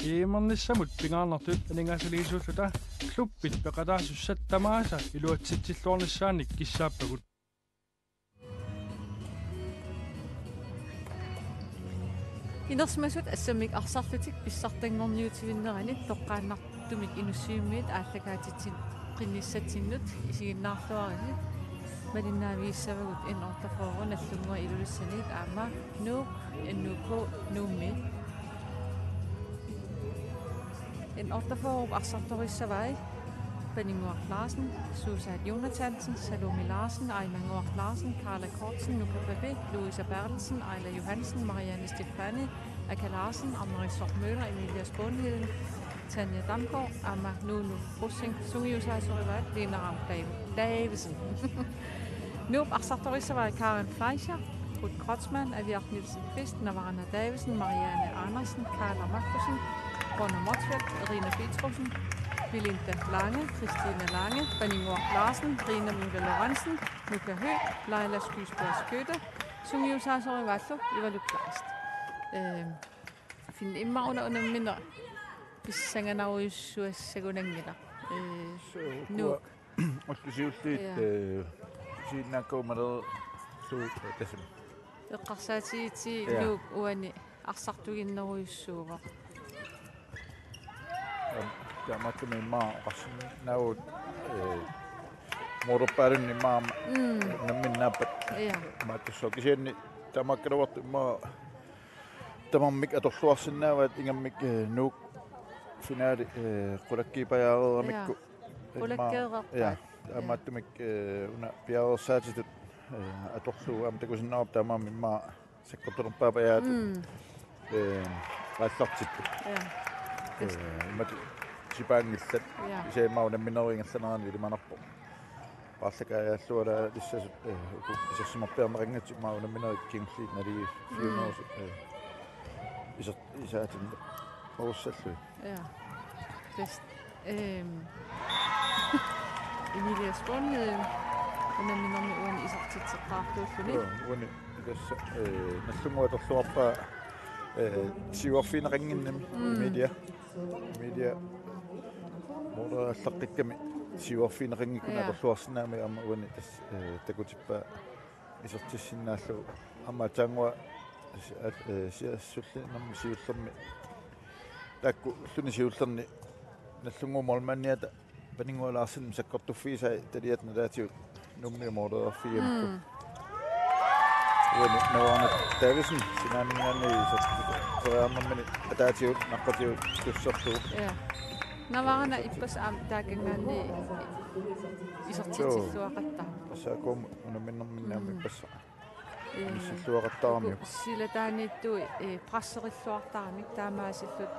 Iimernissамут пингаарнартут анингаасалигисууллута клуппит пеқатаасуссаттамааса илуатситсиллуорнissaанник киссааппагут Inersmasut assamik arsarlutik pissartangorniutivinnerani toqqaannartumik inussiummiit ааллагаатитсин qinnissatsinnut isiginnaarluarини малиннаавииссавагут инортафоорун аллунгуа илулиссаниит аама нуук иннуко нуумми инортафооруп арсарториссавай Benninguar Larsen, Susan Jonathansen, Salome Larsen, Ejmanguar Larsen, Carla Kortsen, Nuka Pepe, Louisa Bertelsen, Ejla Johansen, Marianne Stefani, Aka Larsen, Anne-Marie Møller, Emilia Spånheden, Tanja Damgaard, Amma Nunu Russing, Sungiusajsorivat, Lena Ram Davidsen. Nu Arsartorisavai Karen Fleischer, Ruth Krotzmann, Aviak Nielsen Kvist, Navarana Davidsen, Marianne Andersen, Carla Magnussen, Ronna Motsfeldt, Irina Fietrussen, Belinda Lange, Christine Lange, Benninguar Larsen, Rina Müller Lorentzen, Nuka Høgh, Leila Skysberg Skøtte, Sungiusajsorivatlu, Ivalu Kleist. Fin immauna unamminner pissanganaruissuassagunangila. Nu. Oskisiulliit siinnaakkuumalera suut tasam. Eqqarsaatiiti nuuk uani arsartuginneruissuuva. Tamatumi maa qarsinnaavut muruppaalunni maama namminnaappat maatussookisianni tamakkaluartu maa tamammik atorluarsinnaavat ingammik nuuk finaali qulakkiipajaareeramikku Qulakkeererpaat amaattumik una piareersaatitut atorluu amtakusinnaarap tamaammi maa sakkortorpaapajaat qaallartippu sipaangillat isiammaa unammineringallanarani ilimanarpo paallakaajalluala lissasut isassumarpiarnerangatsu maa unamminerikkiingulliit nali fiunerus isaatin orussallui best Emilia Spånheden unamminermi uani isartitseqqaartuulluni uani tassa nallunguatorluarpaa siuarfineranginnami media morallaqikkami siuarfinerangikkuna atorluarsinnaami amma uani tas takutippa isertissinaallu amma taangua siassullinnermi siullermi taakku lluni siullerni nallunguumormanniata Benninguar Larsen sakkortuffiisa taliatna taatiut nummi moralerfiamikku uani navarna Davidsen sinaanningaanni isartiqeraarnermani ataatiut naqqatiut tussertuu Navarna ippas taakangaanni isartitsilluaqatta asaakuum unamminnerminnaami ipassa silluaqattaarmiu silataaniittu prasserilluartaarmik taamaasillut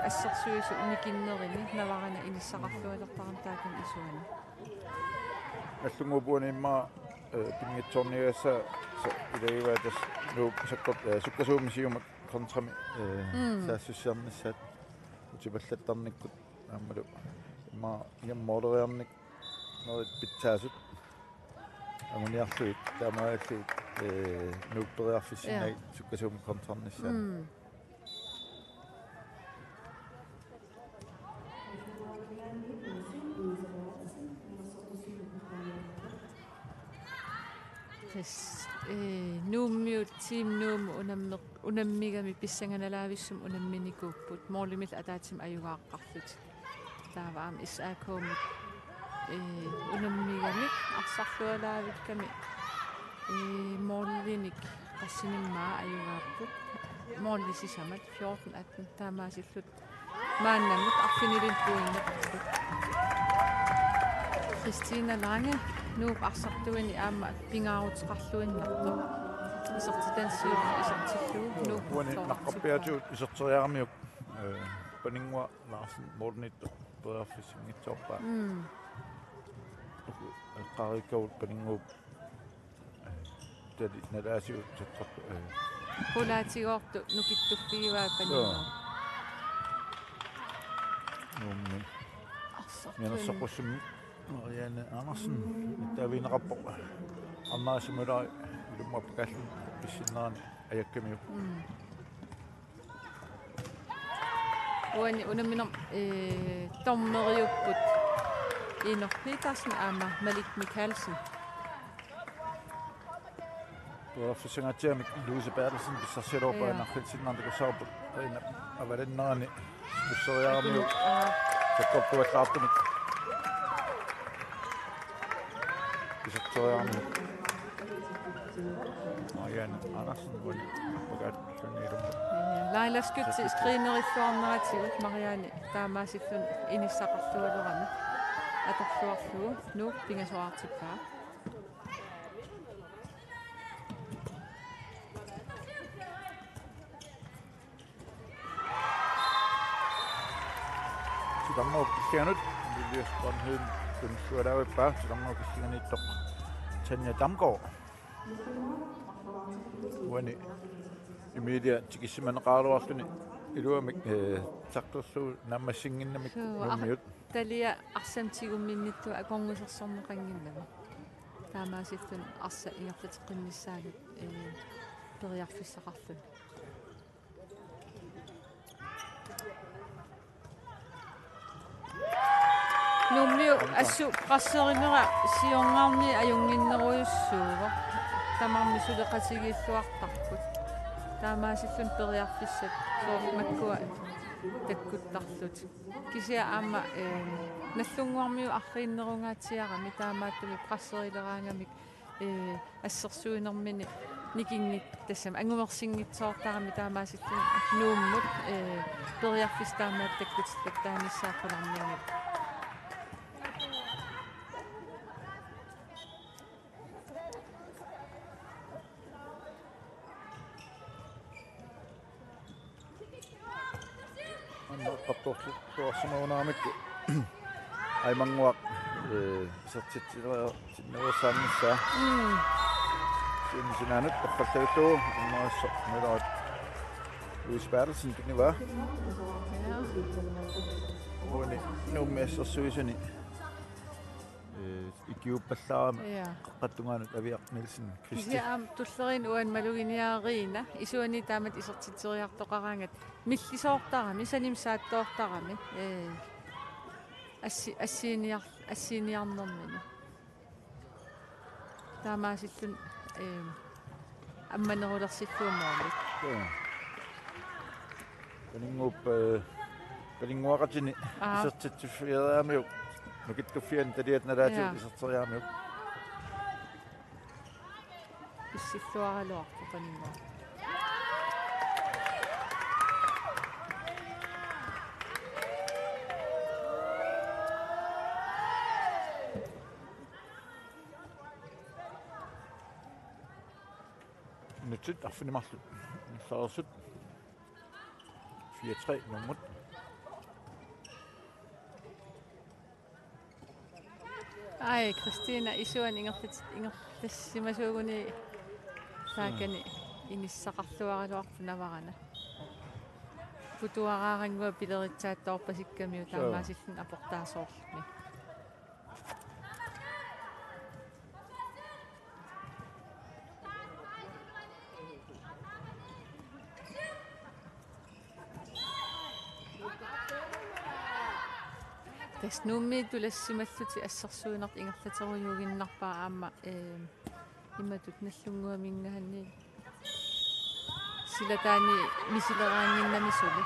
assersuisu unikinnerini Navarna inissaqarlualertaarn taakan isuani nallunguupuaniimmaa pingitsorniassa ilaivatas nuuk sakkort sukkasuumisiumak kontrami saassussiarnissaat utipallattarnikkut aammalu immaa iammooleriarnik nerit pitsaasut amuniarluit taamaalluit nuupperiarfissinai sukkasuum kontrarnissaat nuummiut team nuum unammigami pissanganalaavissum unamminikuupput moorlimil ataatim ajugaaqarlut taavaam isaakuumut unammigamik arsarlualaavikkami moorlinik qassinimmaa ajugaarput moorlisisamat 14-18 taamaasillut maannamut arfinilin puinnerput Christina Lange nuuk arsartuini aamma pingaarutiqarluinnartu isertitansiu isertilluu nuuk uani naqqarpiatiut iserteriarmiuk Benninguar Larsen mornittu perafissingitsorpaa qarikkaut Benninguup tali nalaasiut saqqartu qulaatigoortu nukittuffiivaa Benninguar nuummi mianersoqussummi Marianne Andersen taviineqarpo ammaasimuleri ilummappakallun pissinnerani ajakkamiu uani unaminam tommeriupput Inorpitarsen ama Malik Mikkelsen. For sengatimik Louise Bertelsen bisa seropa na khitsinnan ko sa ina avaren nani bussoyaami sekoptu atlaattunut bisatsoyaami ajan Andersen kun pagat sunnirum Laila skutsi skriineriffuarnerativut Marianne taamaasillun inissaqarlualerami atorluarluu nu pingasoartippaa Danmark kigger det er den skulle der jo bare så Danmark kigger ned dog Tanja Damgaard when immediate tikisiman qaluarluni iluamik taqtorlu nammasingginnamik nummiut talia arsamtigumminnittu akorngusersorneqanginnami taamaasillun arsa ingerlateqqinnissaagut periarfissaqarlun nummiu assu qasserinera siorngarni ajunginneruyussuugo tamarmisuleqatigilluartarput taamaasillun periarfissat soormakkua takkuttarlut kisia aama nallunguarmiu arriinnerungaatiarami taamaattumi qasserileraangamik assersuinermini nikingit tassam angumersinngitsoortarami taamaasillun nuummut periarfis taamaat takkutillak taanissaaqqularniami Tuossanoonamik aimanguaq sertittinerussaannissa sinanut qaqqallutu annaassa melaat Louise Bertelsen kiniva Uani nummiassersuisani ikiuppallaarama qaqqattungaanut aviaq Nielsen Christi tullerin uan maluginiaariina isuani taamat isertitteriartoqarangat millisoortarami sanim saattoortarami assiiniarnermini taamaasillun ammanerulersilluummoormik kalinguaqatini isertittifieraamiu nukittufian taliatnalaati iserteriaamiu issilluaraluartoqaningua Nyt affinimarlut saarsut 4-3 nummut ai Christina isuan ingertassimasuuguni saakani inissaqarluaraluarpunavarana futuaraaringua pileritsaattoorpasikkamiu taamaasillun aportaasoorlumi nummi tulassimallути assersuinert ingerlaterujuuginnarpaa aama immatut nallunguamingahanni silataani misileraanginnamisuli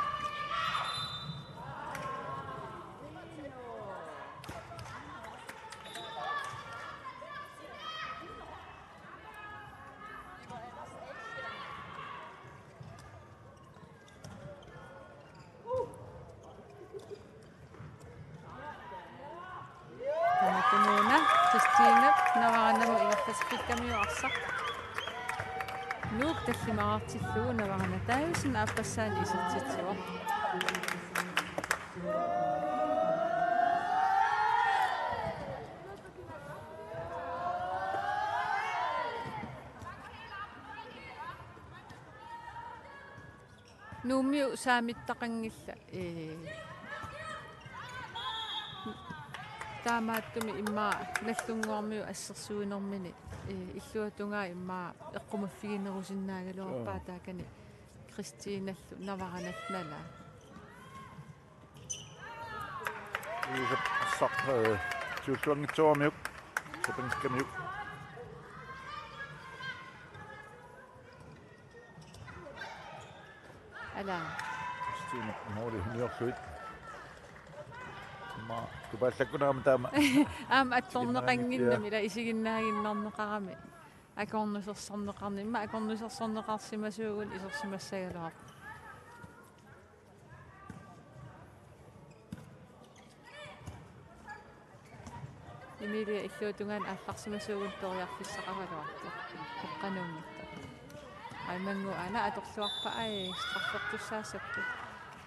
Nuuk tallimaartilluu navarana taavisin aappassaani isertitsiuar nuummiu saamittaqangilla taamaattumi immaa nallunguarmiu assersuinermini illuatungaa immaa eqqumaffiginnerusinnaaгаluарпаа таакани Кристиналлу навараналлала Luisa saq 20 Sepengskamiuk. Ala. Stine Mori Njorsuit. Ma kuballakunaama taama. Attorneqanginnamila isiginnaaginnarneqarami. Akornusersorneqarni imma akornusersorneqarsimasuugun isersimassagalaaq. Emilia illuutungaan алларсимасуугун ториарфиссақаралуарта. Тоққануумматта. Аймангу ана аторлуарпа ай страффертуссаассаппу.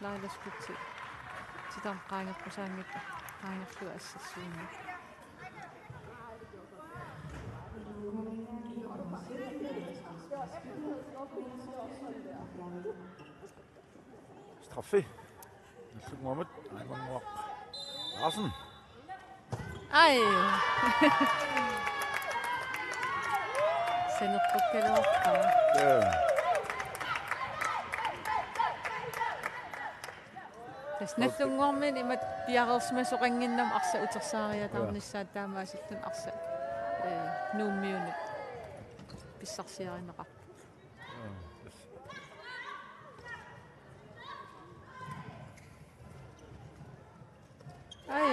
Лааласкутси. Ситам qaangerпусаангиппа. Qaangerluga ассерсуунни. Straffe. Nassuguamut aimanguaq. Larsen. Ай. Сенерпуккалуарпаа. Ja. Тасналлунгуармин имат пиарерсимасоқангиннам арса утерсаариатаарниссаат таамаасиллун арса нууммиунут писсарсиаринеқар. Ай.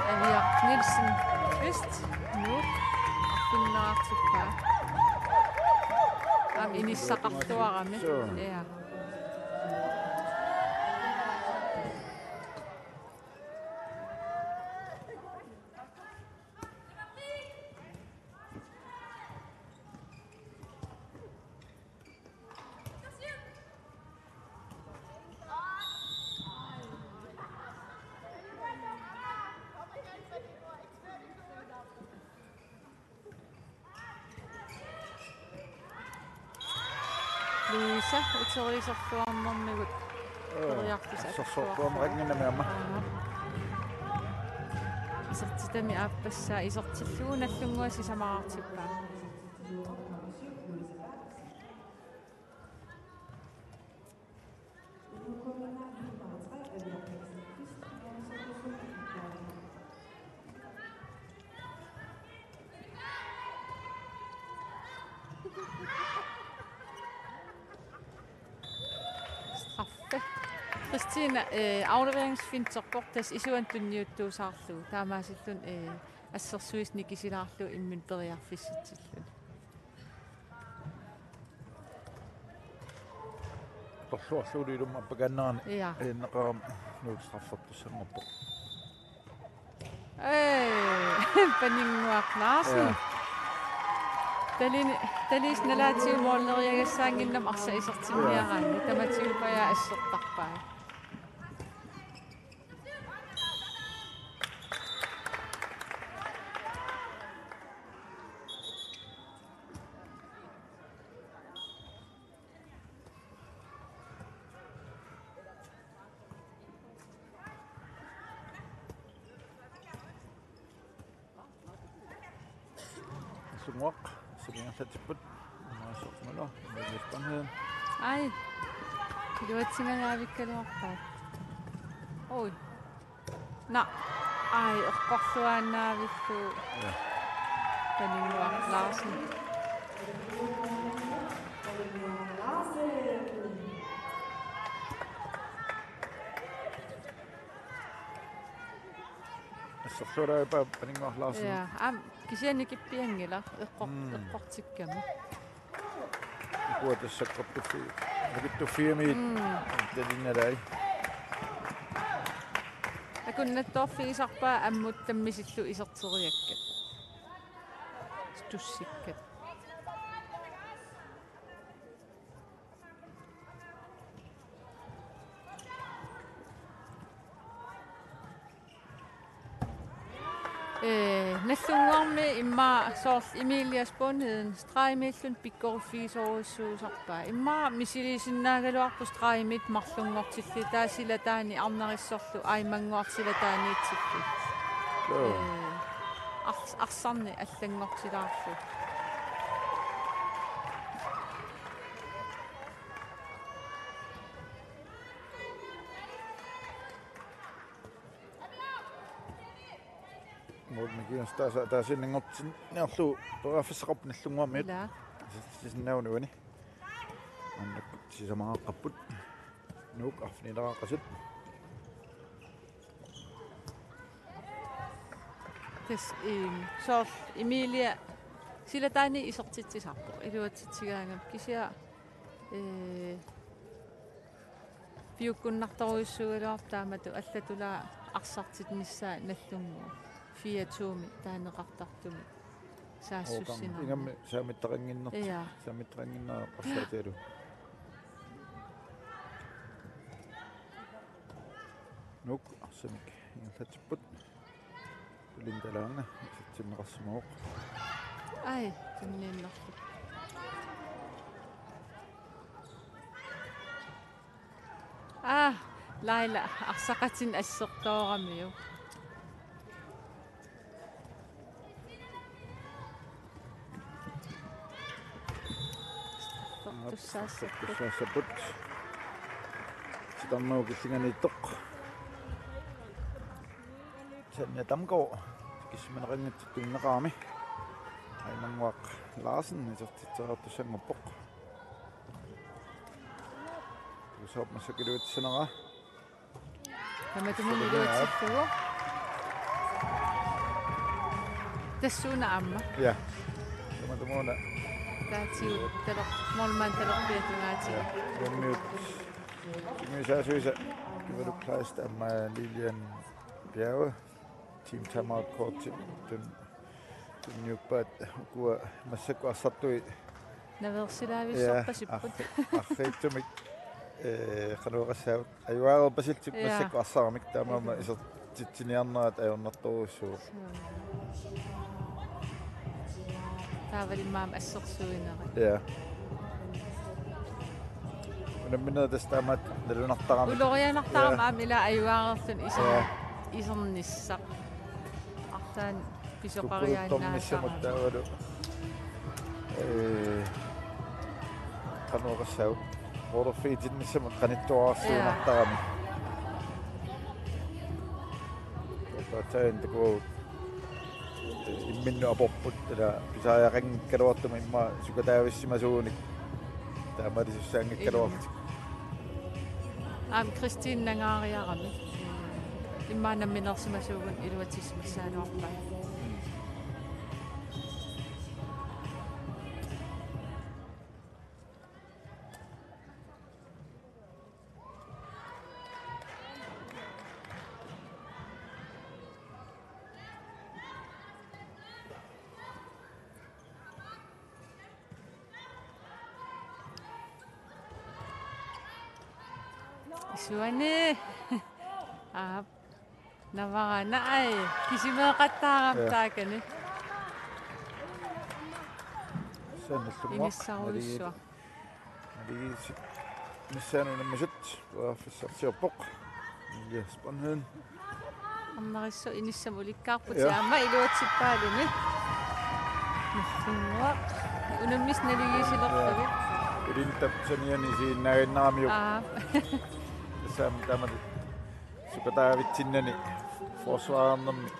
Erik Nielsen Kvist nu affinnaartippa. Am inissaqartuarami. Ja. Luisa uterisorluarnermigut Sorsortuamaqanginamiamma. Isertitami aappassaa isertilluunallunguasi samaqartippaa. Christina afleveringsfinterportas isuantunniuttuusaarlu taamaasillun ассерсуисни кисилаарлу иммин периарфисситсиллун Torluarluulilumma pagannaani Ja. Inneqaram nuutstraffertussangorpo. Paninguaqnaarsin Talis nalaatiumoorleriagassaanginnam arsa isertimmiaraanni tamatiupaya assertarpaa. Sunguaq silingerlatiput maasormalo milispanheden. Ai. Luatsinganaavikkaluarpaat. Oi. Na. Ai, oqqorluaannaavillu. Ja. Paninguaqlaarsin. Assersuuraipa paninguarlaarsin. Ja, kisianikippiangila eqqortikkamu. Puutassaqortuffi nagittuffigamiit talinalai. Akunnattorfigisarpaa ammut tammisillu iserteriakkat. Tussikkat. Nallunguarmi imma soorl Emilias Bondheden strajmillun pikkoruffigisoruissuusarpaa. Imma misilisinnaagaluarpu strajmit marlungortilli taasila taani arnarissorlu aimanguartila taaniitsillu. Arsarni allangortilaarlu. Mut mikius taas inningortin nerlu peraffisaqap nallunguamit. Ila. Sisnaunuani. Annakut sisamaqapput. Nuuk afnilaaqasut. Tes så Emilia sillä taini isortitsisarpo iluatsitsigaangam kisia piukkunnartoruissuugaluar taamatu allatula arsartit nissaa nallungu 4 taaneqartartumi saassussina ingam saamittaqanginnert ja saamittaqanginnaa qarsaateeru nuk arsamik ingallatsiput lindalaanga sitsinneqarsimauq ai tunniinnertu Laila arsaqatin assertooramiu tussaassapput sitarnuukillinganiittoq sanna tamko kismaneqangat tunneqaami aimanguaq Larsen isertitserartussannguppoq tusop massakiluutsanera Kamatumuniluatsittugu tassuuna amma ja kamatumuuna taatsiu talo molman talorpiatungaati Gymnasiasuisa kivaluklaista amma Lilian Bjerge team timeout coach tunniuppaat ukua massakkuarsartui naversilaavissarpasipput arreitumik qanuqassaavut ajuaalerpasiltik massakkuarsaaramik taamaama isertitsiniarnerat ajornartorussuu taavalimmaam assersuineri ja unamminera tastaamaat nalunartarami ulorianartaramaam ila ajuaalertun isernissaq artaan pisoqariaannaassaram taavalu qanuqassaavut orfiitinnissamat qanittuarsuunartarami taen taku imminnu aporput ila pisaajaqangikkaluartuma imma sukataavissimasuunik taamalisussaangikkaluartik Christine nangaariarami immaanamminersimasuugun iluatismassaanuarpa Suani navarana ai kisimeeqattaaram taakani inissarulissua nissaanunammasut fissartiorpoq sponhen ammarissu inissam ulikkaarput saama iluatsippaaluni nulluaq unammis naligiisilertagit ulintap saniani siinnaagannaramiu sam tamat sukataavittinnani forsvaarnermi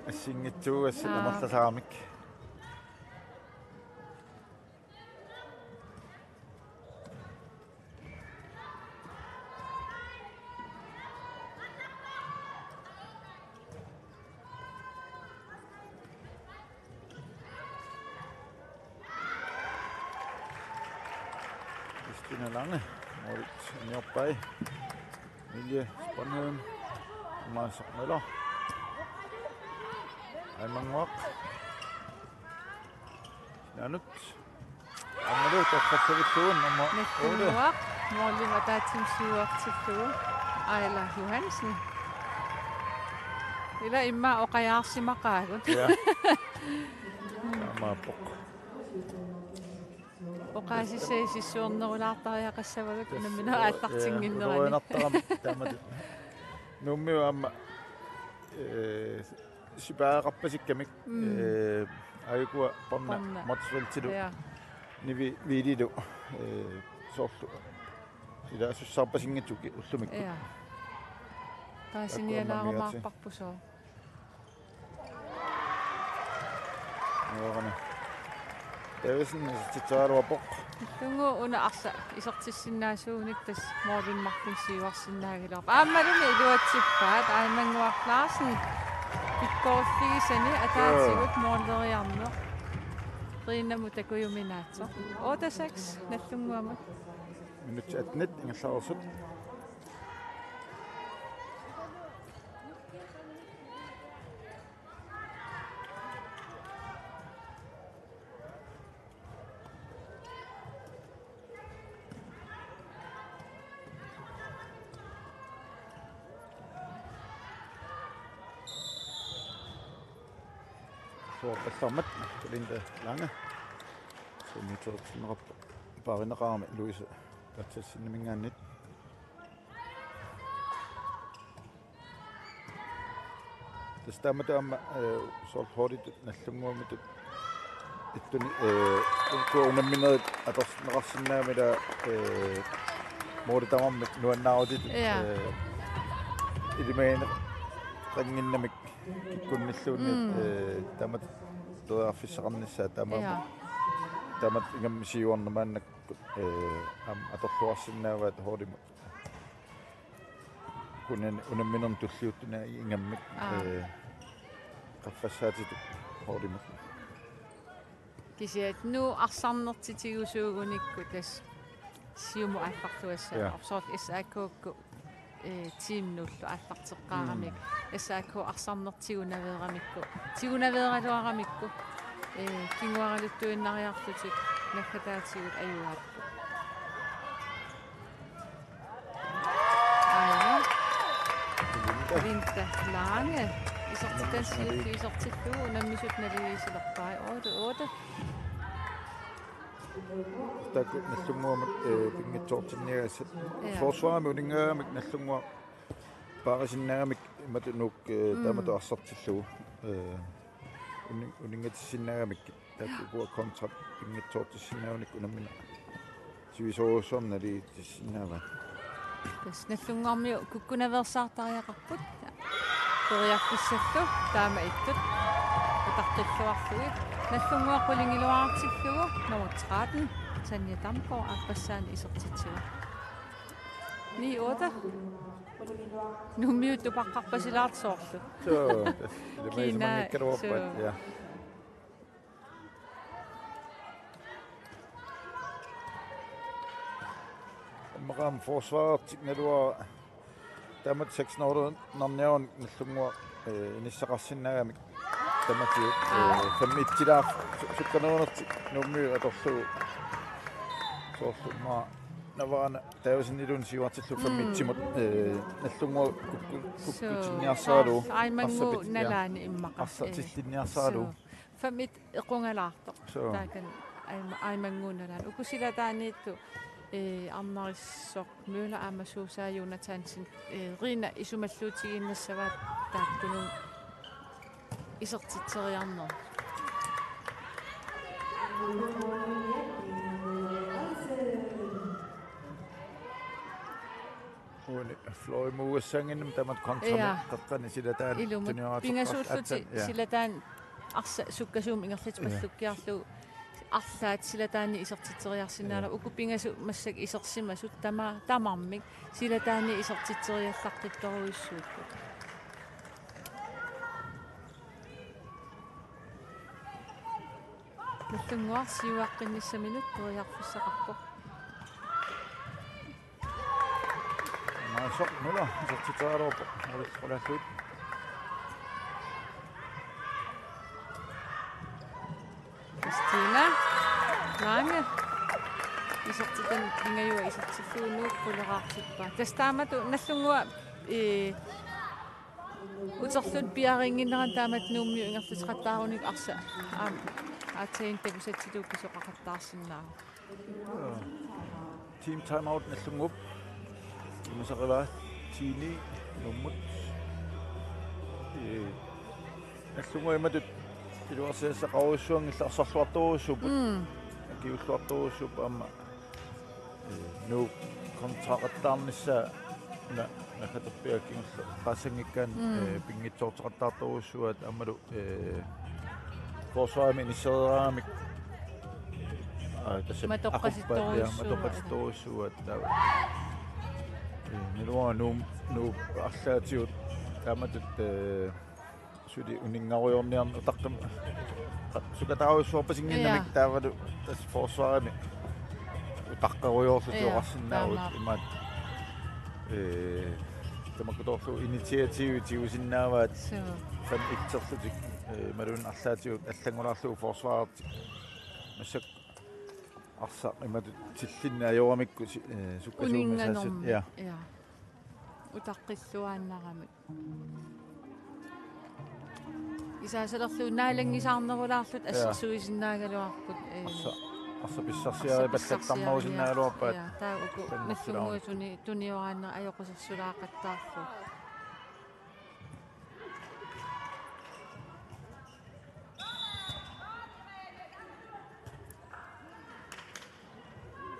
assingitsuugassat amarlasaramik Kristina Lange Moritz Njoppai Emilie Sponholm Mads Møller Aimanguaq Janut Ammalut qassavittuun amma nulluaq mollima taatsimsuuartillugu Ayla Johansen ila imma oqajaarsimaqaagut ja amappoq oqaasisseisissuornerulaartariaqassavagut unammina aallartinginnerani uruinartaram tamat nummiu amma sipaaqarpasikkamik ayukua porna motsveltilu nivi viililu soorlu ila sussarpasingitsuki ullumikku taasinialaarumaarparpusoo Nuorana. Tavisen isartitsaruapok. Tungu una arsa isortissinnaasuunik tas Morten Martin siuarsinnaagilorpa. Aammalumi iluatsippaat Aimanguarlaasen pikkorfigisani ataatigut moorleriarneq. Riinnamu takujuminaatsoq. 8-6 nallunguamat. Minut atnet ingallarsut. Sammet Linda Lange. Så nu tager sådan op bare en ramme Louise. Der tager sin minga net. Det stemmer der om så hurtigt næsten må med det. Det går under mindet at der resten af med der måde der om nu er navnet i det mener ringen med kun næsten der med der fiskernes der med ingen sion man at der forsen af hvad hurtigt kun under mindet du slutter ingen kafasat hurtigt Kisiat nu arsarnertitiusuugunikku tas siumu affartuassa absort SAKK teamnullu affarteqqaaramik SAK arsarnertigunaveeramikku tigunaveeraluaramikku kinguaraluttuinnariarlutik nakkataatigut ajuaappu aja Linda Lange isortitansiullu nammisut naliisilerpai 8 Der nællunguamat pingitsortinniagasat forsvaramut nællungua paarisinnagamik imatunuk tamatu arsartillugu uningatissinnagamik taakkuwa kontrakt pingitsortissinnagunik unammina sivisoruussuarnali tissinnaava tas nallunguarmiu kukkunaversaartariaqarput teriarpissallu taama ittut utarqilluarlugit nallunguaqqulingiluartillugu nummer 13 Tanja Damgaard appassaani isertitigu 9-8 nummiut tupaqqarpasilaartsoorlu så det er man kan råbe ja Maram forsvaret nalua tamat 6 år namnjaun nallungua inissaqarsinnagamik tamati fammittilaaf sukkanernerti nummi atorlu soorluma navana taavisinilun siuartillu fammittimut nallungua kukkutinniarsaalu aimangu nalaani arsartillinniarsaalu fammit equngalaartoq taakan aimangu nalaan ukusilataaniittu Arnarissoq Møller Amasuusaa Jonathansen Rina isumalluutigiinnassavaat taakkunun isertiteriarner Uni floi muussangin tamat kontramat taqqani silataan tuniaat pingasulluti silataan arsa sukkasuum ingerlitmallukkiarlu arlaat silataani isertiteriarsinnaala ukupingasu massak isersimasut tamarmik silataani isertiteriallartittoruissuukku nallunguar siuaqqinnissaminut teriarfissaqarpoq maasaq nula isertiteriaruupoq ulisqulalluut Kristina Lange isertitan ingajua isertilluunuuk puleraartippa tastaamatu nallungua uterlut piaringinneran taamat nuummiu ingerlutqattaarunik arsa aatain takusattiluukki soqaqattaarsinnaaru team timeout nallungup imasaqalaat tiini nummut nallungua imatut iluarsiassa qauussuangillarsorluarturuussuput akiulluarturuussup amma nu kontraqattaarnissa nakatappiakkingerlu qassangikkaan pingitsoorteqattaarturuussuat ammalu forsvaret med initieret матоққаситторуссуа нилуа ну арлаатиут тааматут суди унингауйорниарну таққам сукатауссуарпасингиннамик таавалу тас forsvaret утаққаруйоорлутиоқарсинаавут имаат тамакуторлу инициативи тиусиннааваат сан итсерлутик малун арлаатиут аллангулаарлугу forsvaret массак арса имат тиллинна аёрамикку суккасуумасаасут я утаққиллуааннарамик исаасалерлуу наалангисаарнерулаарлут ассерсуисиннаагалуарпут арса писсарсиари паллаттарнерусиннаагалуарпаат таа уку наллунгуусуни туниорааннер аёқусерсулаақаттаарлу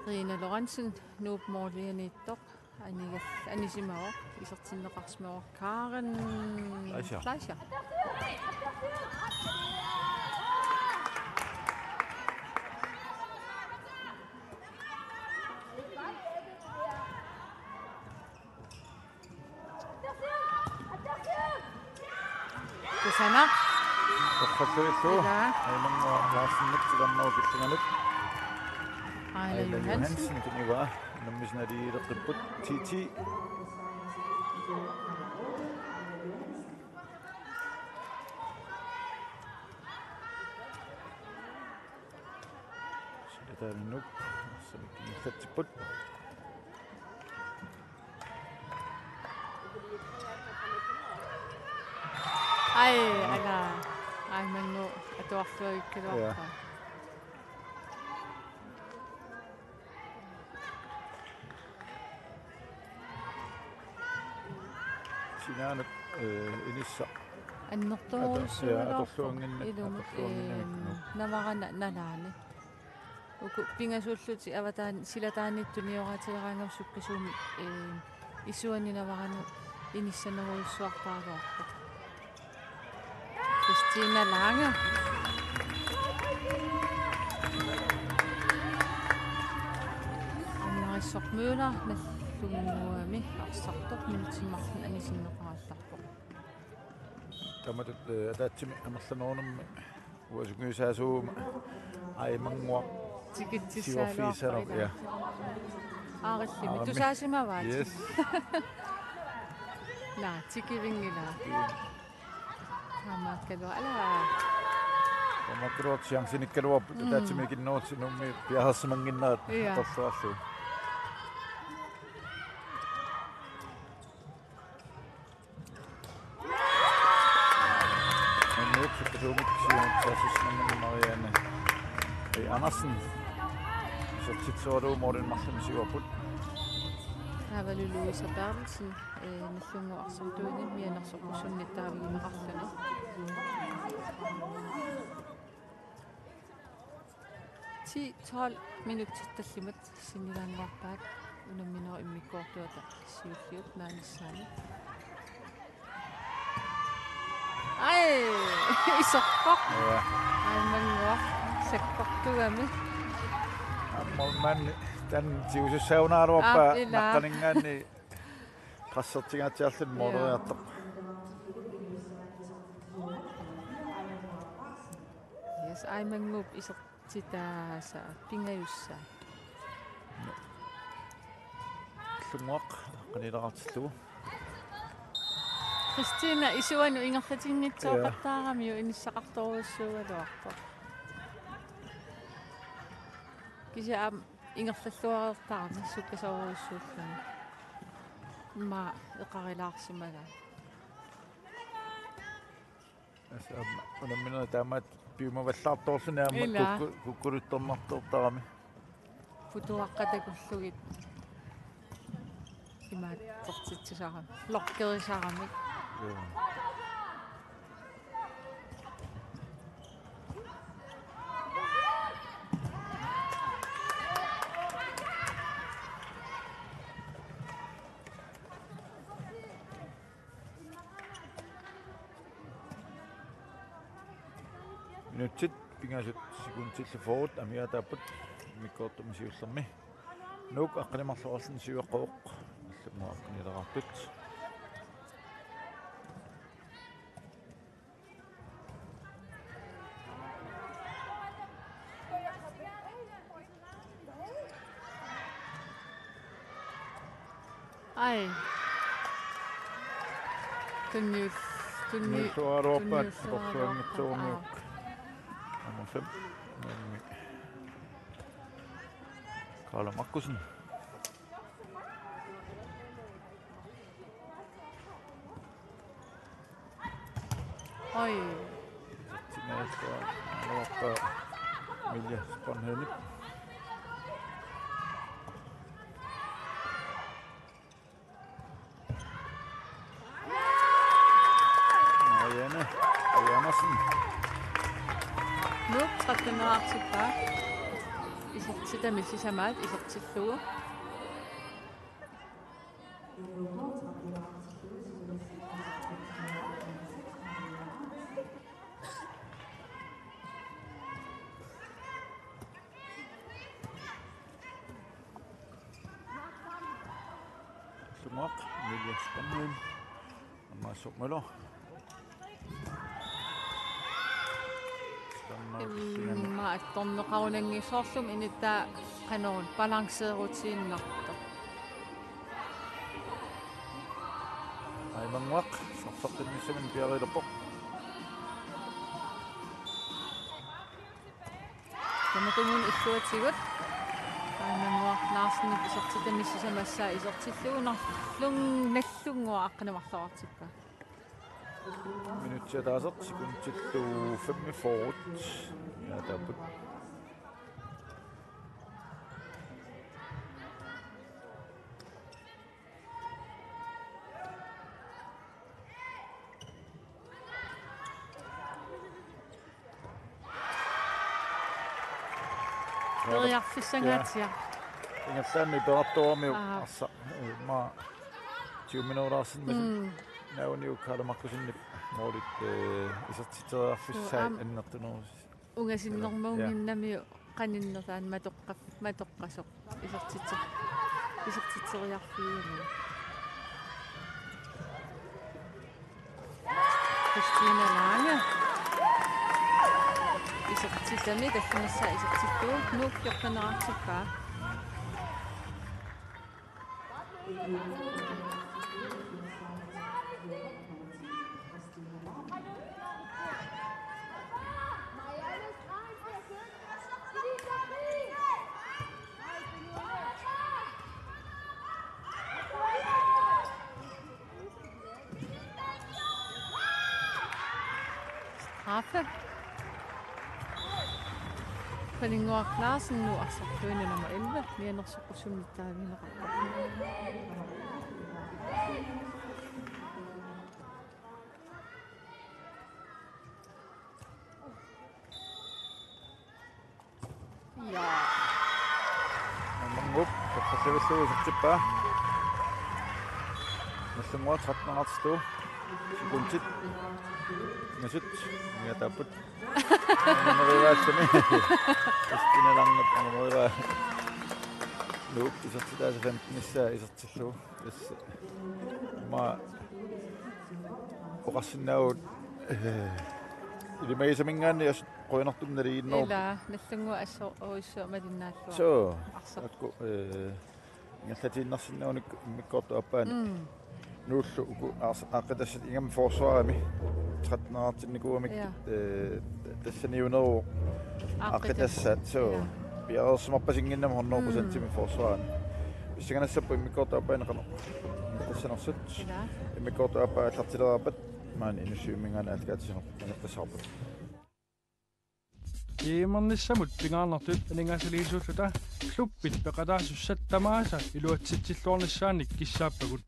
Rina Lorentzen, Noob Morlianiittoq, Anisimao, Isertinneqarsmao, Karen Fleischer. Susanna. Oqqalluillu. Aimango laasinnik tigannaru killinganut. Ejler Johansen tuniva nammisnaliileqqipput titi silatanuk samikkillatsiput ala aimango atuarluikkiluarpa Sinanut inissa аннэрторуссуалаарпу наварана налаани уку пингасууллути аватаан силатааниттуниораатилераангам суккасууми исуани наварану иниссанеруйуссуартаалуарпу Christina Lange аммариссормуула наллугуами арсартоқ минутиммарфин анисиннеқараалларпоқ таматут атаатсими амерланерунэрми уасугуисаасуума аймангуа тикитсисаалуарпа я аариллими тусаасимаваат yes на тикивингила амааккалу ала амакруат сиангсиниккалуар атаатсими киннуут нумми пиаерсимангиннаат торсуарлу Andersen så tit så du Morten Martin Siverput. Havali Louisa Bertelsen nallungu arsartuuni mianarsorpusunnittaavigimeqarluni 10-12 minutter tallimat sinilaannuarpaat unamminero immikkuortuata siulliut naanissaani ai isorpoq aimangua sakkortugami man tan tiusussaunaruarpa naqqaningaanni qassertigaatiarlun moderiartoq yes aimangup isertitaasa pingayussa lunguaq qanilerartillugu Christina isuanu ingerlatinngitsoqattaaramiu inissaqartoruussuugaluartoq Kisiam ingerlalluarertaarmi sukkasoruussuullani ma eqarilaarsimaga asam unamminera taamat piumavallartorlunaamma kukkuluttornartortarami futuaqqatakullugit imaat tortitsisarami lorkerisarami Minutsit pingasut sekuntillufoorut amiataaput mikkoortumisiullermi. Nuuk aqqanimarluarlun siueqqoq алламаа аqqнилеқартут. Ai. Tunni Suaruapat porsuangitsuurmiuk. Nummer 5. Karla Markusen. Oi. Tingaista luokka Milja Spanhönit. Ajanasen. Nu tratteneraartikka. Isartitamisisamaat isartillugu. Sumak Milja Spanhön. Masuk Møller. Attorneqarunangisorlum inittaa qanoon balanceerutiinnarta. Aimanguaq sarfaqinnissamin piarilerpoq. Tamatun issuatigut. Aimanguaq Larsen isortitamissamassaa isortilluunarlung nallungua aqqanamarlorartikka. Minuttia taasert sekuntillu 5 forward. Ja, taaput. Teriarfissangaatiaq. Ingatsaanni perattuarmiu arsa ma 20 minuutaasin nauniu Karla Markusennik moolit isartiteriarfissaat annertunerus. Ungasinnormuunginnamiu qaninnertaan matoqqasoq isartiteriarfiini. Christina Lange. Isartitami tassamassa isartittuu nuukkiortaneraartikkaa. Straffe. Pernille Larsen nu arsartuina nummer 11. Mianersuqusumnittaaviineqarpa. Ja. Mangup taqqasavillugu sertippaa. Nallungua 13 sekuntit. Ngasut miataaput. Numerivaallumi. Christina Lange numeriva. Nuuk isartitaasa 15 isartillugu. Ma oqarsinnaavut ilimaisamingaanni qoinartumnaliinnerp. Ila nallungua assoruissuumalinnaallua. So atku ngallatiinnersinnaunik mikkortu appaani. Nuullu uku aqitassat ingam forsvarami 13-artinnikuumik tassaniuneru aqitassat so piarersumappasinginnam 100% forsvaran issaganassappu immikkortu appaani qano tassanersut immikkortu appaa allartileraapat maani inussiumingaana alkaatisanerpasaarpat Iimernissamut pingaarnertut aningasaliisuulluta kluppit peqataasussаттамааса илуатситсиллуорнissaanник киссааппагут